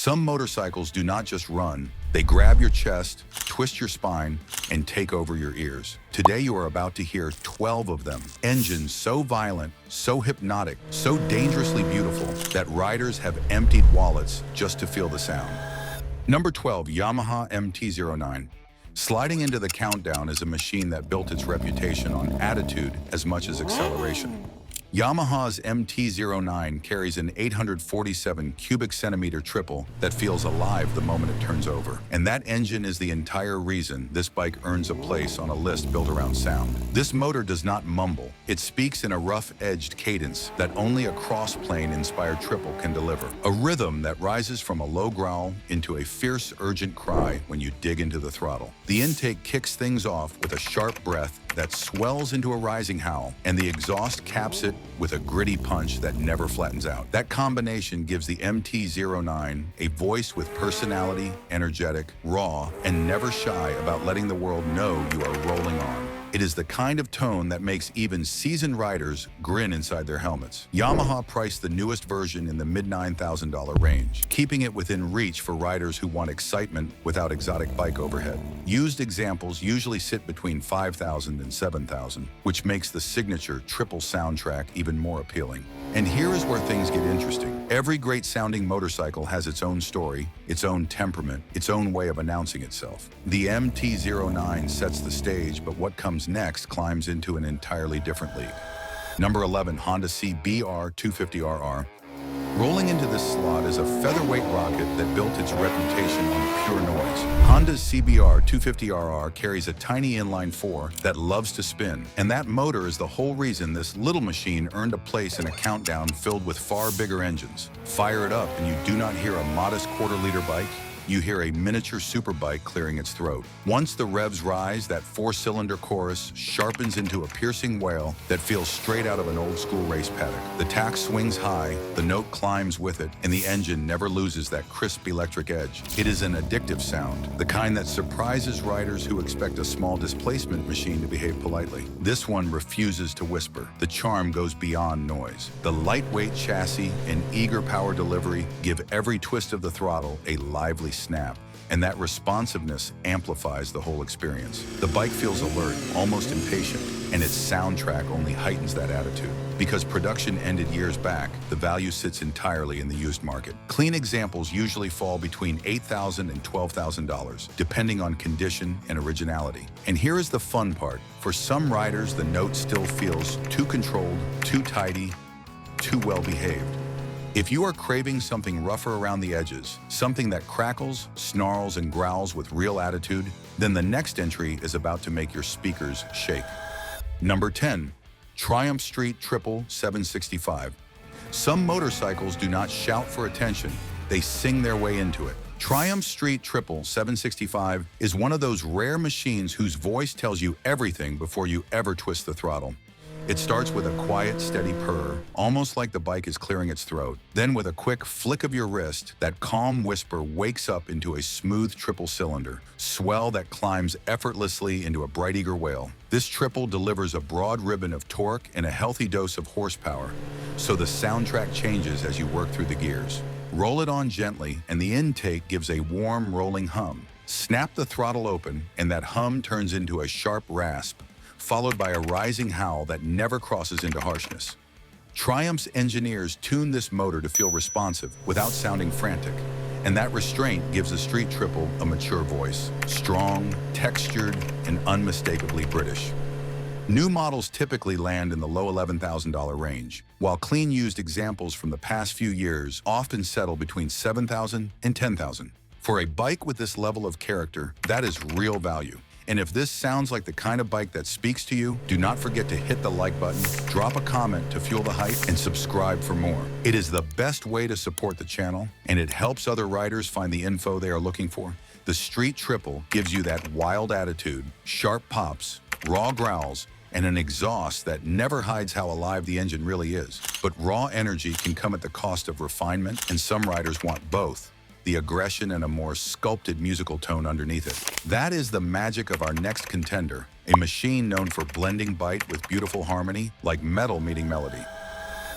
Some motorcycles do not just run, they grab your chest, twist your spine, and take over your ears. Today you are about to hear 12 of them. Engines so violent, so hypnotic, so dangerously beautiful that riders have emptied wallets just to feel the sound. Number 12, Yamaha MT09. Sliding into the countdown is a machine that built its reputation on attitude as much as acceleration. Yamaha's MT09 carries an 847 cubic centimeter triple that feels alive the moment it turns over. And that engine is the entire reason this bike earns a place on a list built around sound. This motor does not mumble. It speaks in a rough-edged cadence that only a cross-plane-inspired triple can deliver. A rhythm that rises from a low growl into a fierce, urgent cry when you dig into the throttle. The intake kicks things off with a sharp breath that swells into a rising howl, and the exhaust caps it with a gritty punch that never flattens out. That combination gives the MT09 a voice with personality, energetic, raw, and never shy about letting the world know you are rolling on. It is the kind of tone that makes even seasoned riders grin inside their helmets. Yamaha priced the newest version in the mid-$9,000 range, keeping it within reach for riders who want excitement without exotic bike overhead. Used examples usually sit between $5,000 and $7,000, which makes the signature triple soundtrack even more appealing. And here is where things get interesting. Every great sounding motorcycle has its own story, its own temperament, its own way of announcing itself. The MT09 sets the stage, but what comes next climbs into an entirely different league. Number 11, Honda CBR 250RR. Rolling into this slot is a featherweight rocket that built its reputation on pure noise. Honda's CBR 250RR carries a tiny inline four that loves to spin, and that motor is the whole reason this little machine earned a place in a countdown filled with far bigger engines. Fire it up and you do not hear a modest quarter-liter bike. You hear a miniature superbike clearing its throat. Once the revs rise, that four-cylinder chorus sharpens into a piercing wail that feels straight out of an old-school race paddock. The tax swings high, the note climbs with it, and the engine never loses that crisp electric edge. It is an addictive sound, the kind that surprises riders who expect a small displacement machine to behave politely. This one refuses to whisper. The charm goes beyond noise. The lightweight chassis and eager power delivery give every twist of the throttle a lively snap, and that responsiveness amplifies the whole experience. The bike feels alert, almost impatient, and its soundtrack only heightens that attitude. Because production ended years back, the value sits entirely in the used market. Clean examples usually fall between $8,000 and $12,000, depending on condition and originality. And here is the fun part. For some riders, the note still feels too controlled, too tidy, too well-behaved. If you are craving something rougher around the edges, something that crackles, snarls, and growls with real attitude, then the next entry is about to make your speakers shake. Number 10, Triumph Street Triple 765. Some motorcycles do not shout for attention, they sing their way into it. Triumph Street Triple 765 is one of those rare machines whose voice tells you everything before you ever twist the throttle. It starts with a quiet, steady purr, almost like the bike is clearing its throat. Then with a quick flick of your wrist, that calm whisper wakes up into a smooth triple cylinder, swell that climbs effortlessly into a bright, eager wail. This triple delivers a broad ribbon of torque and a healthy dose of horsepower, so the soundtrack changes as you work through the gears. Roll it on gently, and the intake gives a warm, rolling hum. Snap the throttle open, and that hum turns into a sharp rasp, followed by a rising howl that never crosses into harshness. Triumph's engineers tuned this motor to feel responsive without sounding frantic, and that restraint gives the Street Triple a mature voice, strong, textured, and unmistakably British. New models typically land in the low $11,000 range, while clean used examples from the past few years often settle between $7,000 and $10,000. For a bike with this level of character, that is real value. And if this sounds like the kind of bike that speaks to you, do not forget to hit the like button, drop a comment to fuel the hype, and subscribe for more. It is the best way to support the channel, and it helps other riders find the info they are looking for. The Street Triple gives you that wild attitude, sharp pops, raw growls, and an exhaust that never hides how alive the engine really is. But raw energy can come at the cost of refinement, and some riders want both. The aggression and a more sculpted musical tone underneath it. That is the magic of our next contender, a machine known for blending bite with beautiful harmony, like metal meeting melody.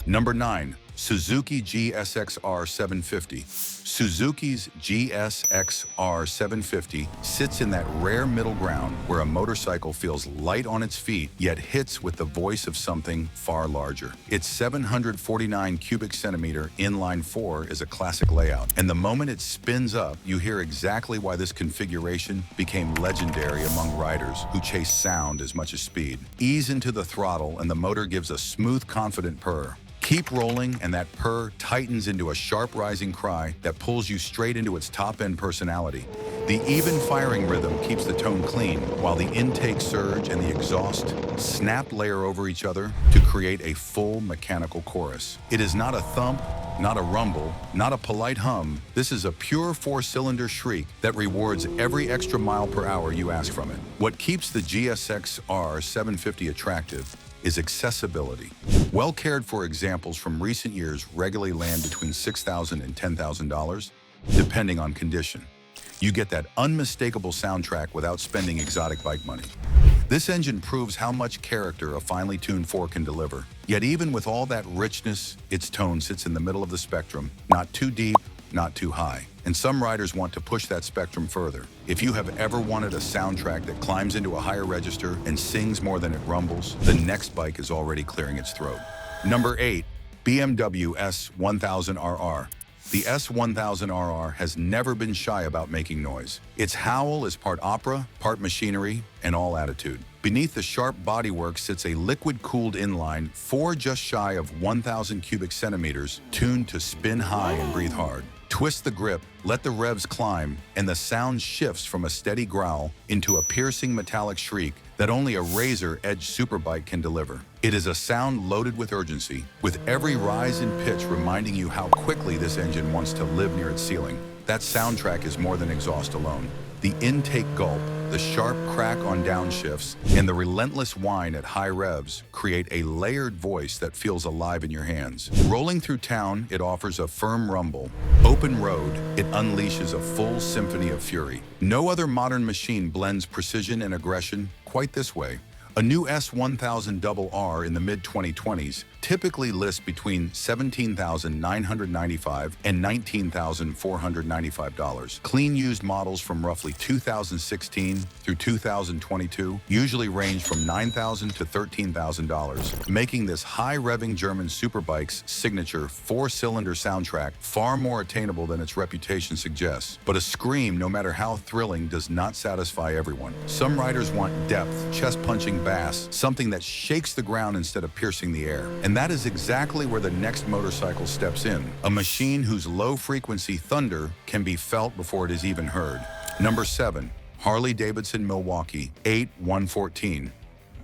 Number 9, Suzuki GSXR 750. Suzuki's GSXR 750 sits in that rare middle ground where a motorcycle feels light on its feet, yet hits with the voice of something far larger. Its 749 cubic centimeter inline four is a classic layout, and the moment it spins up, you hear exactly why this configuration became legendary among riders who chase sound as much as speed. Ease into the throttle and the motor gives a smooth, confident purr. Keep rolling and that purr tightens into a sharp rising cry that pulls you straight into its top-end personality. The even firing rhythm keeps the tone clean, while the intake surge and the exhaust snap layer over each other to create a full mechanical chorus. It is not a thump, not a rumble, not a polite hum. This is a pure four-cylinder shriek that rewards every extra mile per hour you ask from it. What keeps the GSXR 750 attractive is accessibility. Well-cared-for examples from recent years regularly land between $6,000 and $10,000, depending on condition. You get that unmistakable soundtrack without spending exotic bike money. This engine proves how much character a finely tuned four can deliver. Yet even with all that richness, its tone sits in the middle of the spectrum, not too deep, not too high. And some riders want to push that spectrum further. If you have ever wanted a soundtrack that climbs into a higher register and sings more than it rumbles, the next bike is already clearing its throat. Number 8, BMW S1000RR. The S1000RR has never been shy about making noise. Its howl is part opera, part machinery, and all attitude. Beneath the sharp bodywork sits a liquid-cooled inline, four just shy of 1,000 cubic centimeters, tuned to spin high and breathe hard. Twist the grip, let the revs climb, and the sound shifts from a steady growl into a piercing metallic shriek that only a razor-edged superbike can deliver. It is a sound loaded with urgency, with every rise in pitch reminding you how quickly this engine wants to live near its ceiling. That soundtrack is more than exhaust alone. The intake gulp, the sharp crack on downshifts, and the relentless whine at high revs create a layered voice that feels alive in your hands. Rolling through town, it offers a firm rumble. Open road, it unleashes a full symphony of fury. No other modern machine blends precision and aggression quite this way. A new S1000RR in the mid-2020s typically lists between $17,995 and $19,495. Clean used models from roughly 2016 through 2022 usually range from $9,000 to $13,000, making this high-revving German superbike's signature four-cylinder soundtrack far more attainable than its reputation suggests. But a scream, no matter how thrilling, does not satisfy everyone. Some riders want depth, chest-punching bass, something that shakes the ground instead of piercing the air. And that is exactly where the next motorcycle steps in, a machine whose low-frequency thunder can be felt before it is even heard. Number 7, Harley Milwaukee 8114.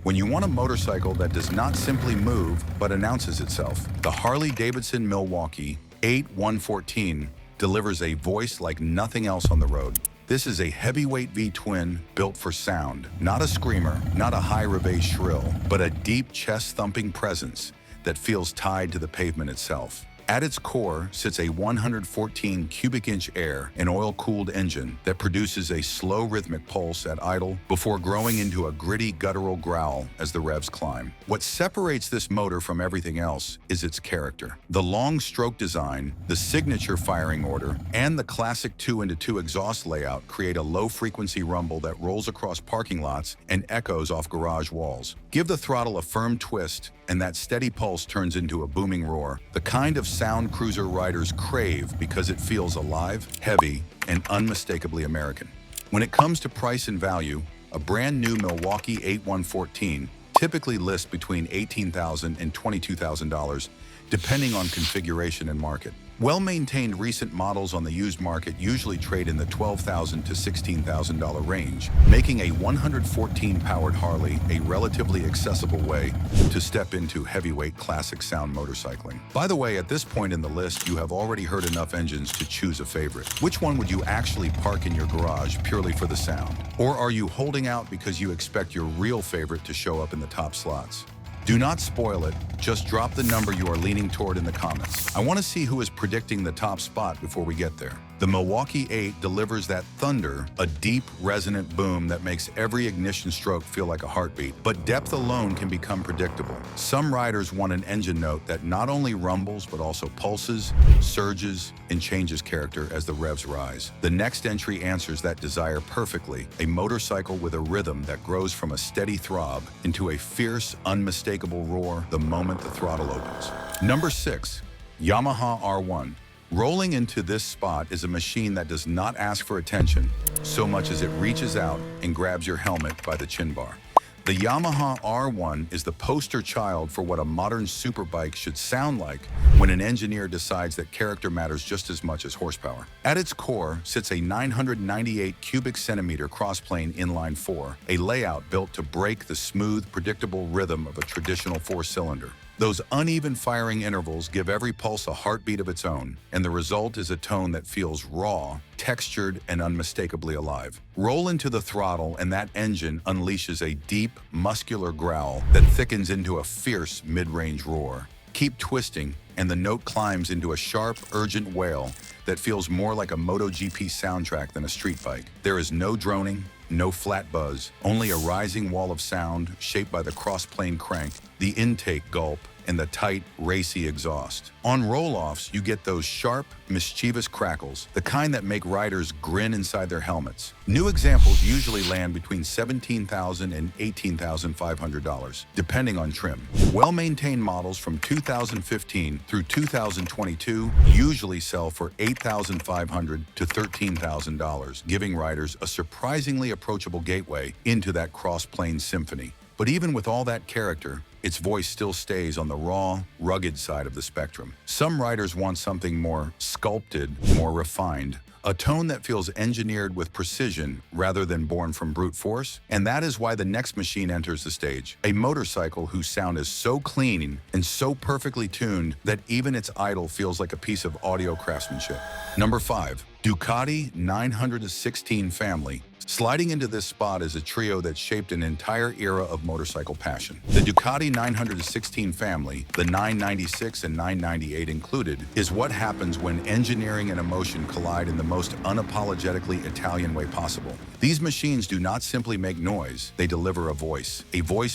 When you want a motorcycle that does not simply move, but announces itself, the Harley Milwaukee 8114 delivers a voice like nothing else on the road. This is a heavyweight V-twin built for sound, not a screamer, not a high reveille shrill, but a deep chest-thumping presence that feels tied to the pavement itself. At its core sits a 114 cubic inch air and oil-cooled engine that produces a slow rhythmic pulse at idle before growing into a gritty guttural growl as the revs climb. What separates this motor from everything else is its character. The long stroke design, the signature firing order, and the classic 2-into-2 exhaust layout create a low-frequency rumble that rolls across parking lots and echoes off garage walls. Give the throttle a firm twist, and that steady pulse turns into a booming roar, the kind of sound cruiser riders crave because it feels alive, heavy, and unmistakably American. When it comes to price and value, a brand new Milwaukee 8114 typically lists between $18,000 and $22,000, depending on configuration and market. Well-maintained recent models on the used market usually trade in the $12,000 to $16,000 range, making a 114-powered Harley a relatively accessible way to step into heavyweight classic sound motorcycling. By the way, at this point in the list, you have already heard enough engines to choose a favorite. Which one would you actually park in your garage purely for the sound? Or are you holding out because you expect your real favorite to show up in the top slots? Do not spoil it, just drop the number you are leaning toward in the comments. I want to see who is predicting the top spot before we get there. The Milwaukee 8 delivers that thunder, a deep, resonant boom that makes every ignition stroke feel like a heartbeat. But depth alone can become predictable. Some riders want an engine note that not only rumbles, but also pulses, surges, and changes character as the revs rise. The next entry answers that desire perfectly, a motorcycle with a rhythm that grows from a steady throb into a fierce, unmistakable roar the moment the throttle opens. Number 6. Yamaha R1. Rolling into this spot is a machine that does not ask for attention so much as it reaches out and grabs your helmet by the chin bar. The Yamaha R1 is the poster child for what a modern superbike should sound like when an engineer decides that character matters just as much as horsepower. At its core sits a 998 cubic centimeter crossplane inline 4, a layout built to break the smooth, predictable rhythm of a traditional four-cylinder. Those uneven firing intervals give every pulse a heartbeat of its own, and the result is a tone that feels raw, textured, and unmistakably alive. Roll into the throttle and that engine unleashes a deep, muscular growl that thickens into a fierce mid-range roar. Keep twisting, and the note climbs into a sharp, urgent wail that feels more like a MotoGP soundtrack than a street bike. There is no droning, no flat buzz, only a rising wall of sound shaped by the cross-plane crank, the intake gulp, and the tight, racy exhaust. On roll-offs, you get those sharp, mischievous crackles, the kind that make riders grin inside their helmets. New examples usually land between $17,000 and $18,500, depending on trim. Well-maintained models from 2015 through 2022 usually sell for $8,500 to $13,000, giving riders a surprisingly approachable gateway into that cross-plane symphony. But even with all that character, its voice still stays on the raw, rugged side of the spectrum. Some riders want something more sculpted, more refined, a tone that feels engineered with precision rather than born from brute force. And that is why the next machine enters the stage, a motorcycle whose sound is so clean and so perfectly tuned that even its idle feels like a piece of audio craftsmanship. Number 5. Ducati 916 family. Sliding into this spot is a trio that shaped an entire era of motorcycle passion. The Ducati 916 family, the 996 and 998 included, is what happens when engineering and emotion collide in the most unapologetically Italian way possible. These machines do not simply make noise, they deliver a voice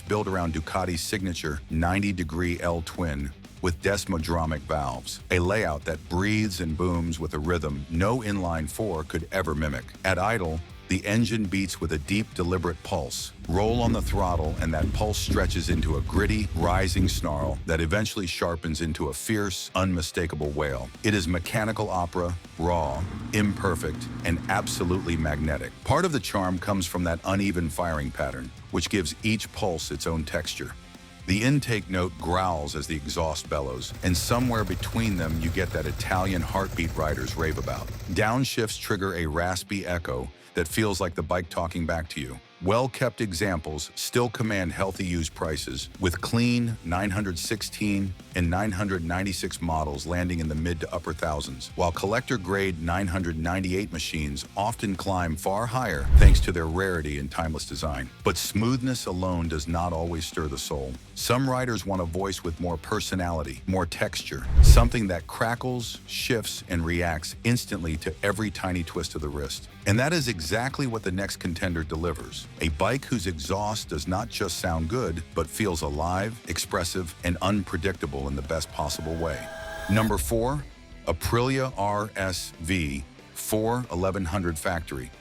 built around Ducati's signature 90-degree L-twin with desmodromic valves, a layout that breathes and booms with a rhythm no inline 4 could ever mimic. At idle, the engine beats with a deep, deliberate pulse. Roll on the throttle, and that pulse stretches into a gritty, rising snarl that eventually sharpens into a fierce, unmistakable wail. It is mechanical opera, raw, imperfect, and absolutely magnetic. Part of the charm comes from that uneven firing pattern, which gives each pulse its own texture. The intake note growls as the exhaust bellows, and somewhere between them you get that Italian heartbeat riders rave about. Downshifts trigger a raspy echo that feels like the bike talking back to you. Well-kept examples still command healthy used prices, with clean 916 and 996 models landing in the mid to upper thousands, while collector-grade 998 machines often climb far higher thanks to their rarity and timeless design. But smoothness alone does not always stir the soul. Some riders want a voice with more personality, more texture, something that crackles, shifts, and reacts instantly to every tiny twist of the wrist. And that is exactly what the next contender delivers. A bike whose exhaust does not just sound good, but feels alive, expressive, and unpredictable in the best possible way. Number 4. Aprilia RS V4 1100 Factory.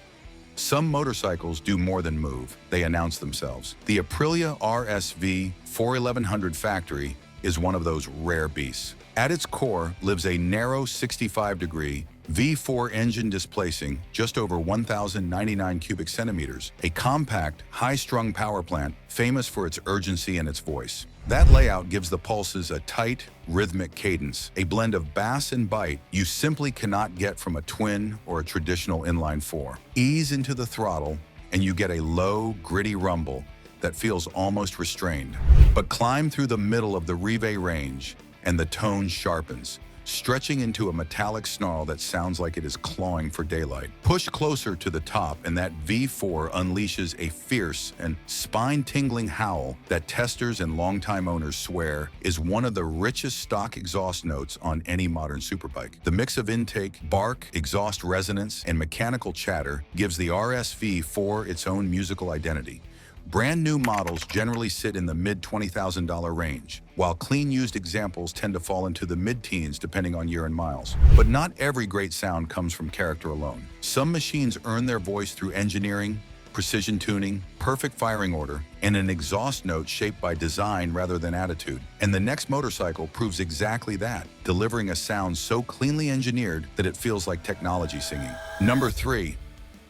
Some motorcycles do more than move, they announce themselves. The Aprilia RS V4 1100 Factory is one of those rare beasts. At its core lives a narrow 65-degree V4 engine displacing just over 1,099 cubic centimeters, a compact, high-strung power plant famous for its urgency and its voice. That layout gives the pulses a tight, rhythmic cadence, a blend of bass and bite you simply cannot get from a twin or a traditional inline 4. Ease into the throttle, and you get a low, gritty rumble that feels almost restrained. But climb through the middle of the Rive range, and the tone sharpens, stretching into a metallic snarl that sounds like it is clawing for daylight. Push closer to the top and that V4 unleashes a fierce and spine-tingling howl that testers and longtime owners swear is one of the richest stock exhaust notes on any modern superbike. The mix of intake, bark, exhaust resonance, and mechanical chatter gives the RSV4 its own musical identity. Brand new models generally sit in the mid-$20,000 range, while clean used examples tend to fall into the mid-teens depending on year and miles. But not every great sound comes from character alone. Some machines earn their voice through engineering, precision tuning, perfect firing order, and an exhaust note shaped by design rather than attitude. And the next motorcycle proves exactly that, delivering a sound so cleanly engineered that it feels like technology singing. Number 3.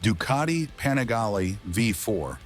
Ducati Panigale V4.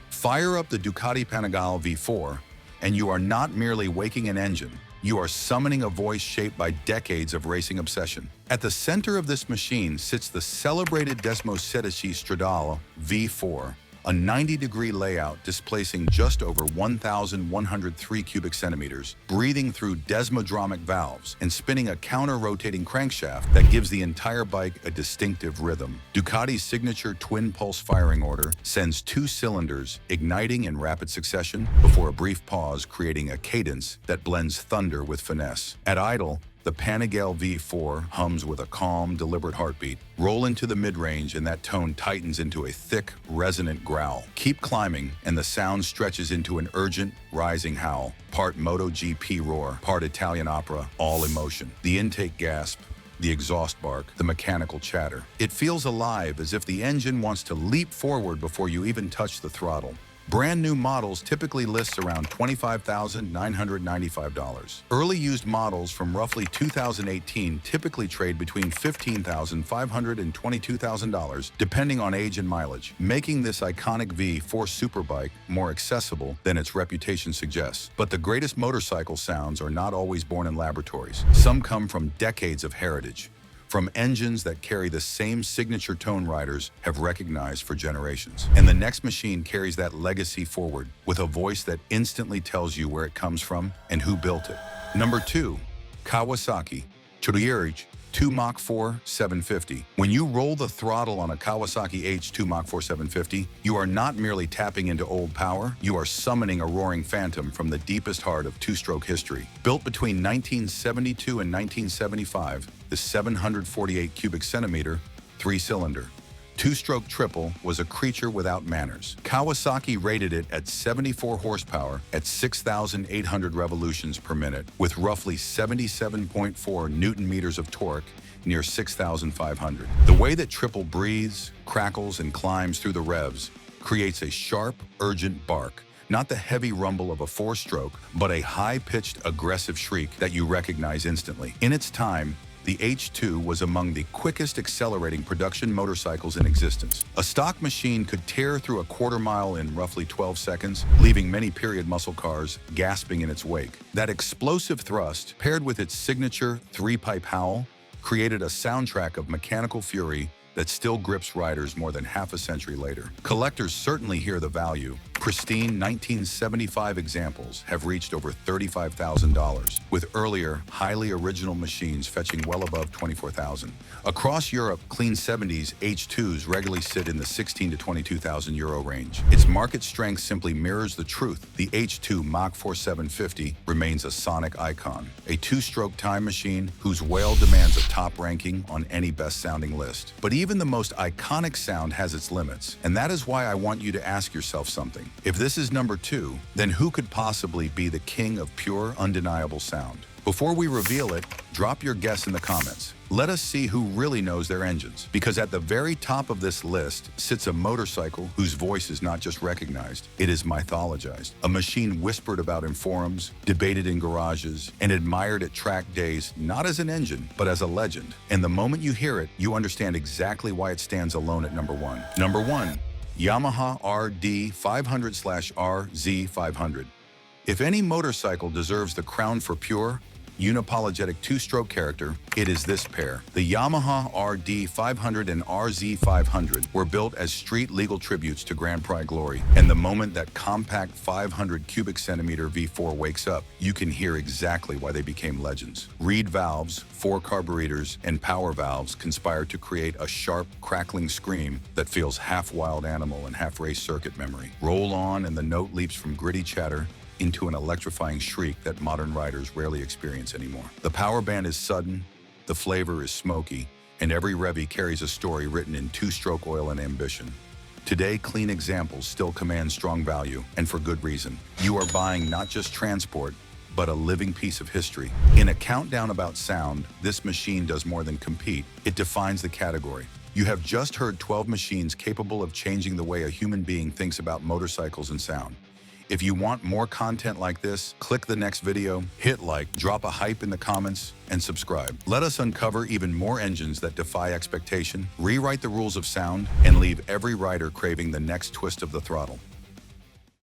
Fire up the Ducati Panigale V4, and you are not merely waking an engine, you are summoning a voice shaped by decades of racing obsession. At the center of this machine sits the celebrated Desmosedici Stradale V4, a 90-degree layout displacing just over 1,103 cubic centimeters, breathing through desmodromic valves and spinning a counter-rotating crankshaft that gives the entire bike a distinctive rhythm. Ducati's signature twin-pulse firing order sends 2 cylinders igniting in rapid succession before a brief pause, creating a cadence that blends thunder with finesse. At idle, the Panigale V4 hums with a calm, deliberate heartbeat. Roll into the mid-range and that tone tightens into a thick, resonant growl. Keep climbing and the sound stretches into an urgent, rising howl. Part MotoGP roar, part Italian opera, all emotion. The intake gasp, the exhaust bark, the mechanical chatter. It feels alive, as if the engine wants to leap forward before you even touch the throttle. Brand new models typically list around $25,995. Early used models from roughly 2018 typically trade between $15,500 and $22,000, depending on age and mileage, making this iconic V4 superbike more accessible than its reputation suggests. But the greatest motorcycle sounds are not always born in laboratories. Some come from decades of heritage, from engines that carry the same signature tone riders have recognized for generations. And the next machine carries that legacy forward with a voice that instantly tells you where it comes from and who built it. Number 2, Kawasaki H2 Mach IV 750. When you roll the throttle on a Kawasaki H2 Mach IV 750, you are not merely tapping into old power, you are summoning a roaring phantom from the deepest heart of two-stroke history. Built between 1972 and 1975, the 748 cubic centimeter, 3-cylinder, two-stroke triple was a creature without manners. Kawasaki rated it at 74 horsepower at 6,800 revolutions per minute, with roughly 77.4 newton-meters of torque near 6,500. The way that triple breathes, crackles, and climbs through the revs creates a sharp, urgent bark. Not the heavy rumble of a 4-stroke, but a high-pitched, aggressive shriek that you recognize instantly. In its time, the H2 was among the quickest accelerating production motorcycles in existence. A stock machine could tear through a quarter-mile in roughly 12 seconds, leaving many period muscle cars gasping in its wake. That explosive thrust, paired with its signature 3-pipe howl, created a soundtrack of mechanical fury that still grips riders more than half a century later. Collectors certainly hear the value. Pristine 1975 examples have reached over $35,000, with earlier, highly original machines fetching well above $24,000. Across Europe, clean 70s H2s regularly sit in the €16,000 to €22,000 range. Its market strength simply mirrors the truth. The H2 Mach IV 750 remains a sonic icon, a 2-stroke time machine whose wail demands a top ranking on any best-sounding list. But even the most iconic sound has its limits, and that is why I want you to ask yourself something. If this is number 2, then who could possibly be the king of pure, undeniable sound? Before we reveal it, drop your guess in the comments. Let us see who really knows their engines, because at the very top of this list sits a motorcycle whose voice is not just recognized, it is mythologized. A machine whispered about in forums, debated in garages, and admired at track days not as an engine, but as a legend. And the moment you hear it, you understand exactly why it stands alone at number 1. Number 1. Yamaha RD 500/RZ 500. If any motorcycle deserves the crown for pure, unapologetic two-stroke character, it is this pair. The Yamaha RD500 and RZ500 were built as street-legal tributes to Grand Prix glory, and the moment that compact 500 cubic centimeter V4 wakes up, you can hear exactly why they became legends. Reed valves, 4 carburetors, and power valves conspire to create a sharp, crackling scream that feels half wild animal and half race circuit memory. Roll on and the note leaps from gritty chatter into an electrifying shriek that modern riders rarely experience anymore. The power band is sudden, the flavor is smoky, and every Revy carries a story written in two-stroke oil and ambition. Today, clean examples still command strong value, and for good reason. You are buying not just transport, but a living piece of history. In a countdown about sound, this machine does more than compete. It defines the category. You have just heard 12 machines capable of changing the way a human being thinks about motorcycles and sound. If you want more content like this, click the next video, hit like, drop a hype in the comments, and subscribe. Let us uncover even more engines that defy expectation, rewrite the rules of sound, and leave every rider craving the next twist of the throttle.